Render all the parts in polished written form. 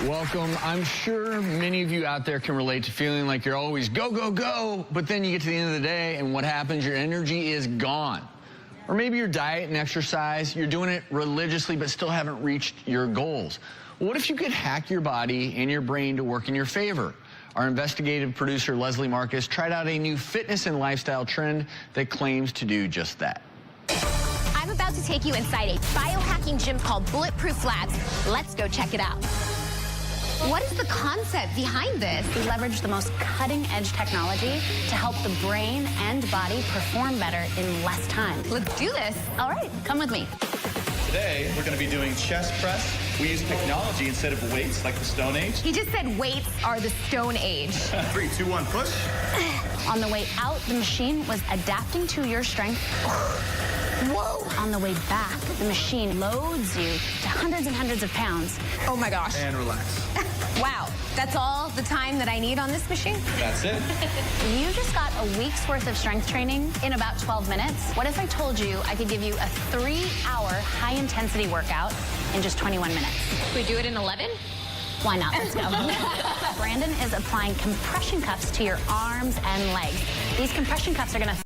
Welcome. I'm sure many of you out there can relate to feeling like you're always go, go, go, but then you get to the end of the day and what happens? Your energy is gone. Or maybe your diet and exercise, you're doing it religiously but still haven't reached your goals. What if you could hack your body and your brain to work in your favor? Our investigative producer, Leslie Marcus, tried out a new fitness and lifestyle trend that claims to do just that. I'm about to take you inside a biohacking gym called Bulletproof Labs. Let's go check it out. What is the concept behind this? We leverage the most cutting-edge technology to help the brain and body perform better in less time. Let's do this. All right, come with me. Today, we're going to be doing chest press. We use technology instead of weights like the Stone Age. He just said weights are the Stone Age. 3, 2, 1, push. On the way out, the machine was adapting to your strength. Whoa! On the way back, the machine loads you to hundreds and hundreds of pounds. Oh my gosh. And relax. Wow, that's all the time that I need on this machine? That's it. You just got a week's worth of strength training in about 12 minutes. What if I told you I could give you a 3-hour high-intensity workout in just 21 minutes? Can we do it in 11? Why not? Let's go. Brandon is applying compression cuffs to your arms and legs. These compression cuffs are going to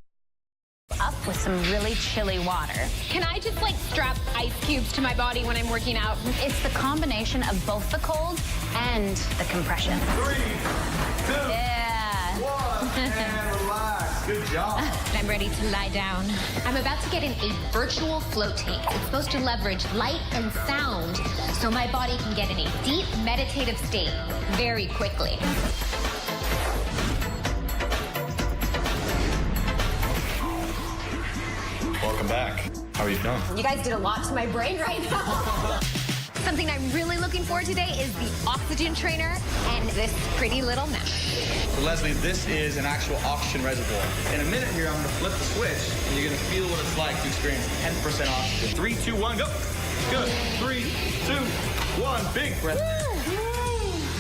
up with some really chilly water. Can I just like strap ice cubes to my body when I'm working out? It's the combination of both the cold and the compression. 3, 2, Yeah. 1, and relax. Good job. I'm ready to lie down. I'm about to get in a virtual float tank. It's supposed to leverage light and sound so my body can get in a deep meditative state very quickly. Welcome back. How are you feeling? You guys did a lot to my brain right now. Something I'm really looking for today is the oxygen trainer and this pretty little mesh. So Leslie, this is an actual oxygen reservoir. In a minute here, I'm going to flip the switch, and you're going to feel what it's like to experience 10% oxygen. 3, 2, 1, go. Good. 3, 2, 1, big breath.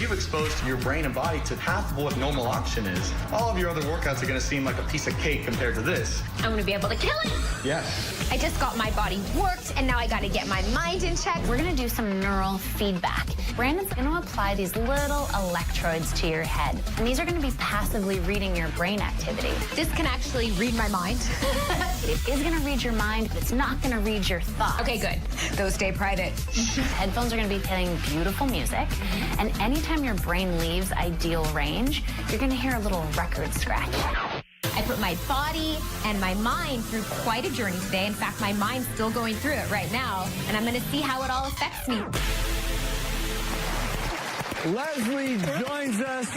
You've exposed your brain and body to half of what normal oxygen is. All of your other workouts are going to seem like a piece of cake compared to this. I'm going to be able to kill it. Yes. I just got my body worked, and now I got to get my mind in check. We're going to do some neural feedback. Brandon's going to apply these little electrodes to your head. And these are going to be passively reading your brain activity. This can actually read my mind. It is going to read your mind, but it's not going to read your thoughts. Okay, good. Those stay private. Headphones are going to be playing beautiful music. And anytime your brain leaves ideal range, you're going to hear a little record scratch. I put my body and my mind through quite a journey today. In fact, my mind's still going through it right now, and I'm going to see how it all affects me. Leslie joins us.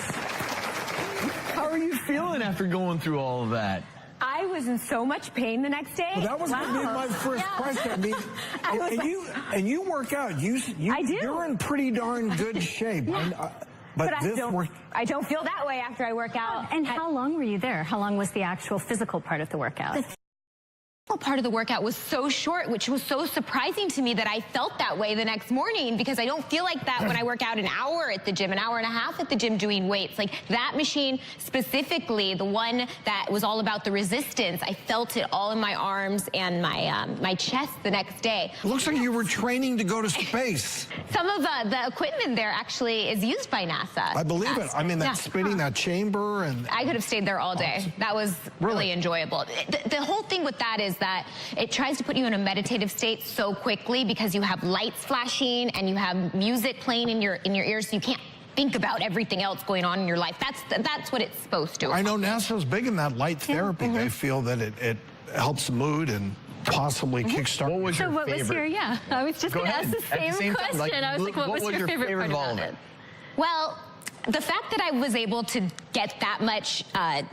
How are you feeling after going through all of that? I was in so much pain the next day. Well, that was going to be my first question. I mean, and you work out. I do. You're in pretty darn good shape. Yeah. But I don't feel that way after I work out. And how long were you there? How long was the actual physical part of the workout? Part of the workout was so short, which was so surprising to me that I felt that way the next morning, because I don't feel like that when I work out an hour at the gym, an hour and a half at the gym doing weights. Like that machine specifically, the one that was all about the resistance, I felt it all in my arms and my chest the next day. It looks like you were training to go to space. Some of the equipment there actually is used by NASA. I believe it. I mean, that spinning that chamber and... I could have stayed there all day. That was really enjoyable. The whole thing with that is that it tries to put you in a meditative state so quickly because you have lights flashing and you have music playing in your ears, so you can't think about everything else going on in your life. That's what it's supposed to. I know NASA's big in that light therapy. They feel that it helps the mood and possibly kickstart. What was your favorite? What was your, I was just going to ask the same question. I was like, what was your favorite part about it? Well, the fact that I was able to get that much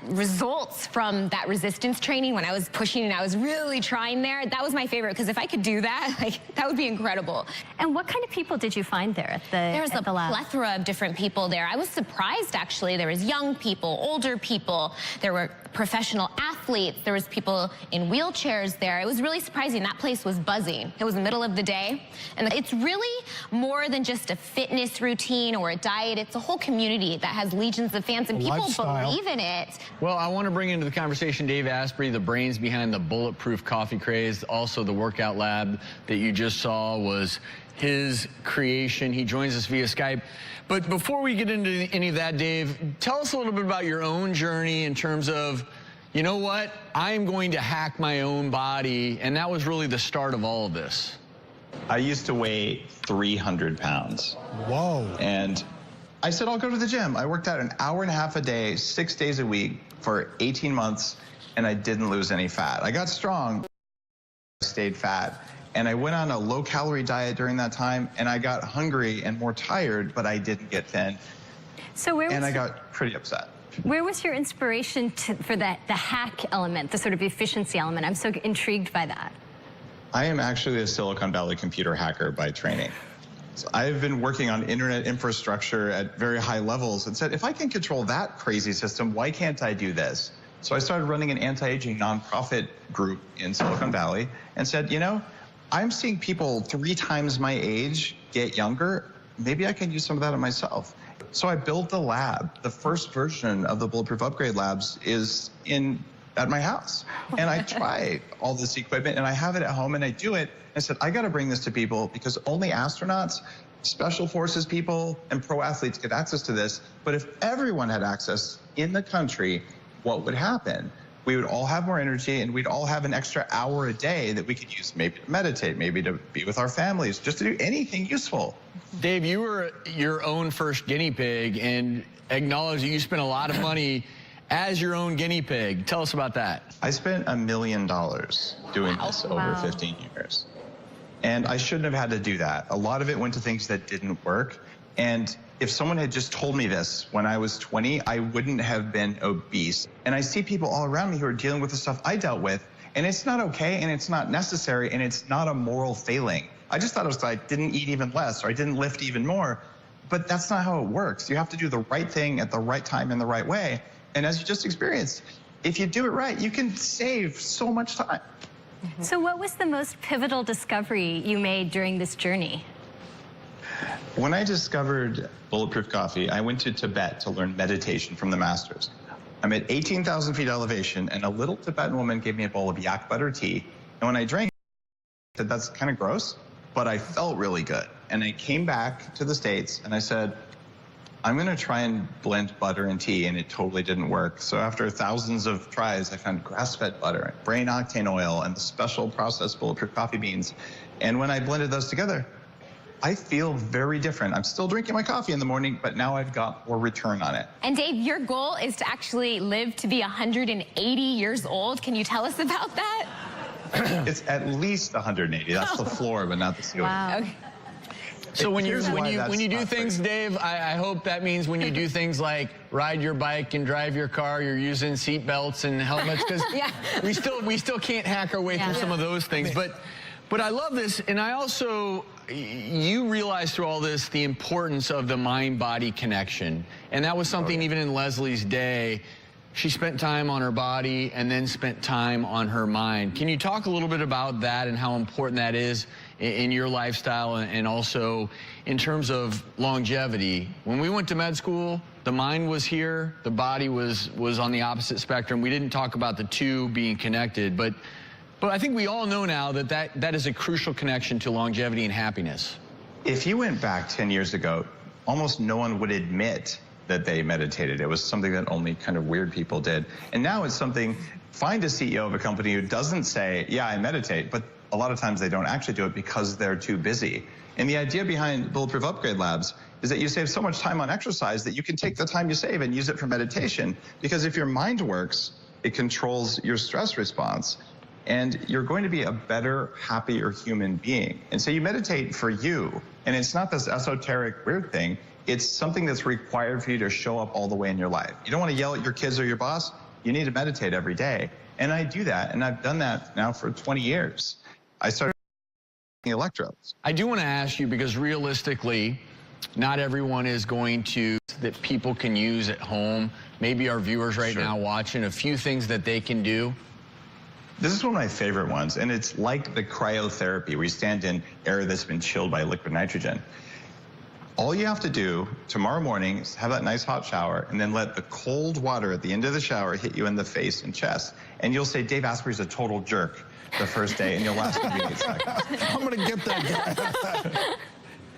results from that resistance training when I was pushing and I was really trying there, that was my favorite, because if I could do that, like, that would be incredible. And what kind of people did you find there at the lab? There was a plethora of different people there. I was surprised, actually. There was young people, older people, there were professional athletes, there was people in wheelchairs there. It was really surprising. That place was buzzing. It was the middle of the day. And it's really more than just a fitness routine or a diet. It's a whole community that has legions of fans, and people lifestyle. believe in it. Well, I want to bring into the conversation Dave Asprey, the brains behind the Bulletproof coffee craze. Also, the workout lab that you just saw was his creation. He joins us via Skype. But before we get into any of that, Dave, tell us a little bit about your own journey in terms of, you know what, I'm going to hack my own body, and that was really the start of all of this. I used to weigh 300 pounds. Whoa. And I said, I'll go to the gym. I worked out an hour and a half a day, 6 days a week for 18 months, and I didn't lose any fat. I got strong, I stayed fat. And I went on a low-calorie diet during that time, and I got hungry and more tired, but I didn't get thin. So I got pretty upset. Where was your inspiration for the hack element, the sort of efficiency element? I'm so intrigued by that. I am actually a Silicon Valley computer hacker by training. So I've been working on internet infrastructure at very high levels and said, if I can control that crazy system, why can't I do this? So I started running an anti-aging nonprofit group in Silicon Valley and said, you know, I'm seeing people 3 times my age get younger. Maybe I can use some of that on myself. So I built the lab. The first version of the Bulletproof Upgrade Labs is at my house. And I try all this equipment, and I have it at home, and I do it. I said, I got to bring this to people because only astronauts, special forces people, and pro athletes get access to this. But if everyone had access in the country, what would happen? We would all have more energy, and we'd all have an extra hour a day that we could use maybe to meditate, maybe to be with our families, just to do anything useful. Dave, you were your own first guinea pig and acknowledge that you spent a lot of money as your own guinea pig. Tell us about that. I spent $1 million doing this over 15 years. And I shouldn't have had to do that. A lot of it went to things that didn't work. And if someone had just told me this when I was 20, I wouldn't have been obese. And I see people all around me who are dealing with the stuff I dealt with, and it's not okay, and it's not necessary, and it's not a moral failing. I just thought it was like I didn't eat even less, or I didn't lift even more. But that's not how it works. You have to do the right thing at the right time in the right way. And as you just experienced, if you do it right, you can save so much time. So what was the most pivotal discovery you made during this journey? When I discovered Bulletproof Coffee, I went to Tibet to learn meditation from the masters. I'm at 18,000 feet elevation, and a little Tibetan woman gave me a bowl of yak butter tea. And when I drank it, I said, that's kind of gross, but I felt really good. And I came back to the States, and I said, I'm going to try and blend butter and tea, and it totally didn't work. So after thousands of tries, I found grass-fed butter, brain octane oil, and the special processed Bulletproof coffee beans. And when I blended those together, I feel very different. I'm still drinking my coffee in the morning, but now I've got more return on it. And Dave, your goal is to actually live to be 180 years old. Can you tell us about that? It's at least 180. That's the floor, but not the ceiling. Wow. Okay. So when you do things, Dave, I hope that means when you do things like ride your bike and drive your car, you're using seat belts and helmets, because we still can't hack our way through some of those things. But I love this, and I also, you realize through all this the importance of the mind-body connection, and that was something even in Leslie's day. She spent time on her body and then spent time on her mind. Can you talk a little bit about that and how important that is in your lifestyle and also in terms of longevity? When we went to med school, the mind was here, the body was on the opposite spectrum. We didn't talk about the two being connected, but I think we all know now that is a crucial connection to longevity and happiness. If you went back 10 years ago, almost no one would admit that they meditated. It was something that only kind of weird people did. And now it's something, find a CEO of a company who doesn't say, yeah, I meditate, but a lot of times they don't actually do it because they're too busy. And the idea behind Bulletproof Upgrade Labs is that you save so much time on exercise that you can take the time you save and use it for meditation. Because if your mind works, it controls your stress response. And you're going to be a better, happier human being. And so you meditate for you. And it's not this esoteric, weird thing. It's something that's required for you to show up all the way in your life. You don't want to yell at your kids or your boss. You need to meditate every day. And I do that, and I've done that now for 20 years. I started the electrodes. I do want to ask you, because realistically, not everyone is going to, that people can use at home. Maybe our viewers right now watching, a few things that they can do. This is one of my favorite ones, and it's like the cryotherapy, where you stand in air that's been chilled by liquid nitrogen. All you have to do tomorrow morning is have that nice hot shower and then let the cold water at the end of the shower hit you in the face and chest. And you'll say, Dave Asprey's a total jerk the first day, and you'll last 38 seconds. I'm going to get that guy.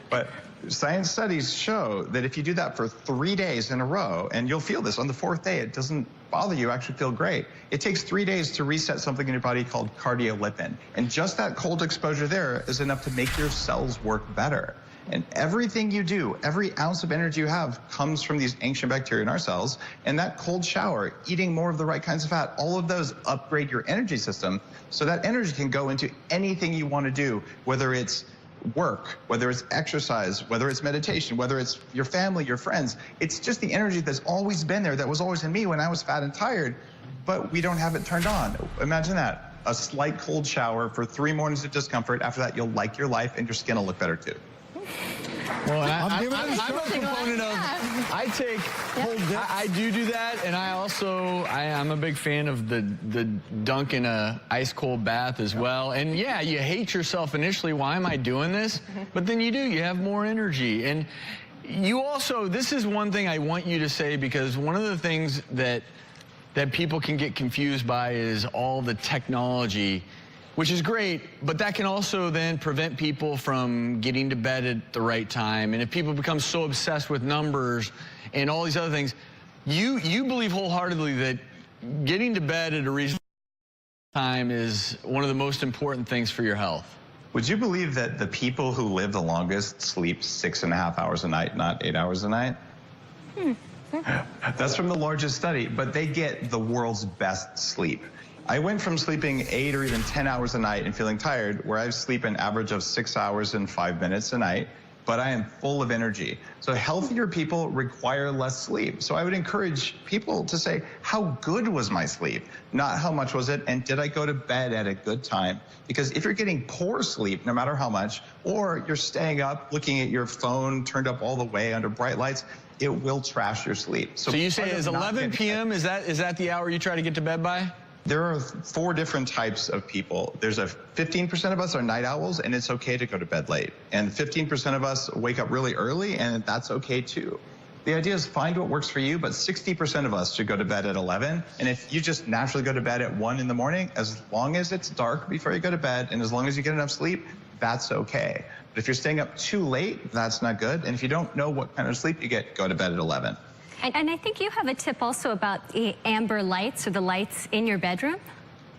But science studies show that if you do that for 3 days in a row, and you'll feel this on the 4th day, it doesn't bother you, actually feel great. It takes 3 days to reset something in your body called cardiolipin. And just that cold exposure there is enough to make your cells work better. And everything you do, every ounce of energy you have comes from these ancient bacteria in our cells. And that cold shower, eating more of the right kinds of fat, all of those upgrade your energy system so that energy can go into anything you want to do, whether it's work, whether it's exercise, whether it's meditation, whether it's your family, your friends. It's just the energy that's always been there, that was always in me when I was fat and tired, but we don't have it turned on. Imagine that. A slight cold shower for 3 mornings of discomfort. After that, you'll like your life and your skin will look better too. Well, I'm a shot. proponent of, I do that, and I'm a big fan of the dunk in a ice cold bath as well. And yeah, you hate yourself initially, why am I doing this? But then you have more energy. And you also, this is one thing I want you to say, because one of the things that people can get confused by is all the technology, which is great, but that can also then prevent people from getting to bed at the right time. And if people become so obsessed with numbers and all these other things, you believe wholeheartedly that getting to bed at a reasonable time is one of the most important things for your health. Would you believe that the people who live the longest sleep 6.5 hours a night, not 8 hours a night? That's from the largest study, but they get the world's best sleep. I went from sleeping 8 or even 10 hours a night and feeling tired, where I sleep an average of 6 hours and 5 minutes a night, but I am full of energy. So healthier people require less sleep. So I would encourage people to say, how good was my sleep? Not how much was it, and did I go to bed at a good time? Because if you're getting poor sleep, no matter how much, or you're staying up looking at your phone turned up all the way under bright lights, it will trash your sleep. So you say is 11 p.m., is that the hour you try to get to bed by? There are 4 different types of people. There's 15% of us are night owls, and it's okay to go to bed late. And 15% of us wake up really early, and that's okay too. The idea is find what works for you, but 60% of us should go to bed at 11. And if you just naturally go to bed at 1 in the morning, as long as it's dark before you go to bed, and as long as you get enough sleep, that's okay. But if you're staying up too late, that's not good. And if you don't know what kind of sleep you get, go to bed at 11. And I think you have a tip also about the amber lights or the lights in your bedroom.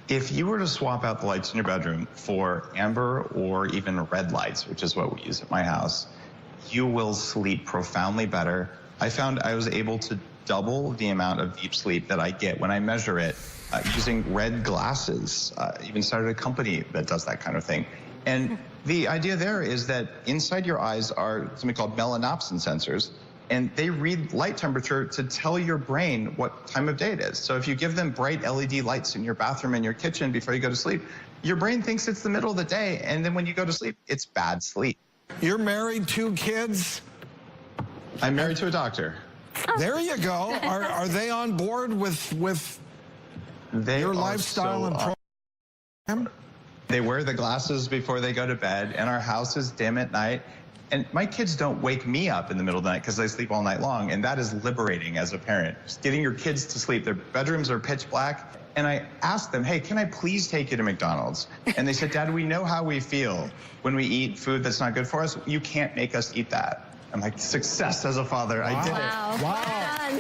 If you were to swap out the lights in your bedroom for amber or even red lights, which is what we use at my house, you will sleep profoundly better. I found I was able to double the amount of deep sleep that I get when I measure it using red glasses. Even started a company that does that kind of thing. And the idea there is that inside your eyes are something called melanopsin sensors, and they read light temperature to tell your brain what time of day it is. So if you give them bright LED lights in your bathroom and your kitchen before you go to sleep, your brain thinks it's the middle of the day, and then when you go to sleep, it's bad sleep. You're married, 2 kids? I'm married to a doctor. There you go. Are they on board with your lifestyle and program? They wear the glasses before they go to bed, and our house is dim at night. And my kids don't wake me up in the middle of the night because they sleep all night long, and that is liberating as a parent. Just getting your kids to sleep. Their bedrooms are pitch black, and I asked them, hey, can I please take you to McDonald's? And they said, Dad, we know how we feel when we eat food that's not good for us. You can't make us eat that. I'm like, success as a father. Wow. I did it. Wow.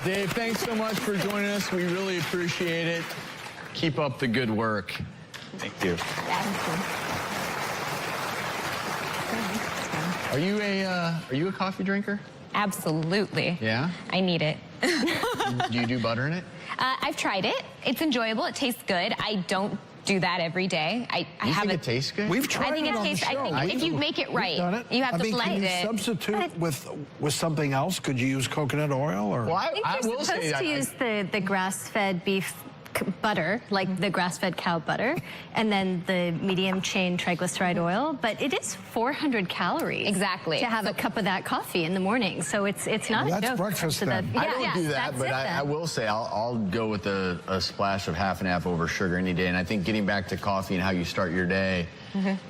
Dave, thanks so much for joining us. We really appreciate it. Keep up the good work. Thank you. Are you a coffee drinker? Absolutely. Yeah? I need it. Do you do butter in it? I've tried it. It's enjoyable. It tastes good. I don't do that every day. You think it tastes good? We've tried it on the show. I think if you make it right, you have to blend can you it. Substitute with something else? Could you use coconut oil? Or? Well, I think you're supposed to use the grass-fed beef butter, like the grass-fed cow butter, and then the medium-chain triglyceride oil, but it is 400 calories. Exactly. To have a cup of that coffee in the morning, so it's not Well, a that's joke. breakfast then. I don't do that, that's but it I then. will say I'll go with a splash of half and half over sugar any day. And I think getting back to coffee and how you start your day,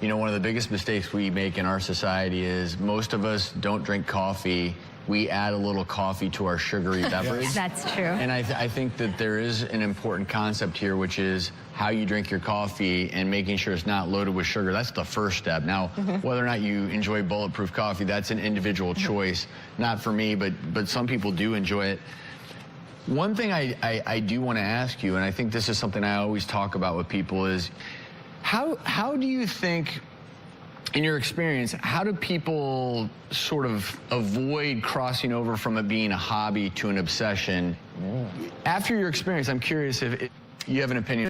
you know, one of the biggest mistakes we make in our society is most of us don't drink coffee. We add a little coffee to our sugary beverage. That's true. And I think that there is an important concept here, which is how you drink your coffee and making sure it's not loaded with sugar. That's the first step. Now, whether or not you enjoy Bulletproof coffee, that's an individual choice. Not for me, but some people do enjoy it. One thing I do want to ask you, and I think this is something I always talk about with people, is how do you think, in your experience, how do people sort of avoid crossing over from it being a hobby to an obsession? After your experience, I'm curious if you have an opinion.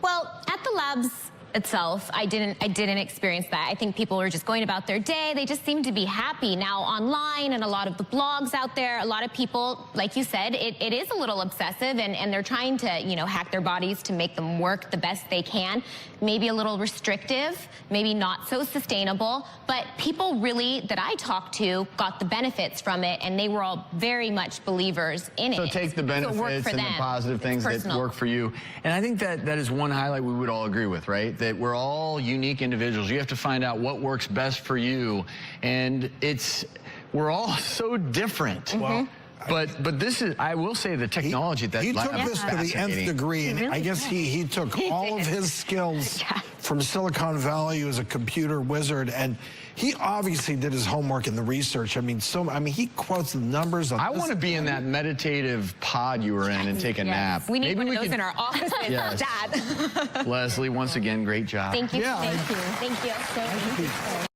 Well, at the labs itself, I didn't experience that. I think people were just going about their day. They just seemed to be happy. Now online and a lot of the blogs out there, a lot of people, like you said, it is a little obsessive, and they're trying to, you know, hack their bodies to make them work the best they can. Maybe a little restrictive, maybe not so sustainable, but people really that I talked to got the benefits from it, and they were all very much believers in it. So take the benefits and the positive things that work for you. And I think that is one highlight we would all agree with, right? That we're all unique individuals. You have to find out what works best for you. And we're all so different. Well, but this is, I will say, the technology that he took this to the nth degree, and I guess he took all of his skills from Silicon Valley. He was a computer wizard, and he obviously did his homework and the research. I mean, he quotes the numbers. I want to be in that meditative pod you were in and take a nap. We need one of those in our offices, Dad. Leslie, once again, great job. Thank you. Thank you. Thank you.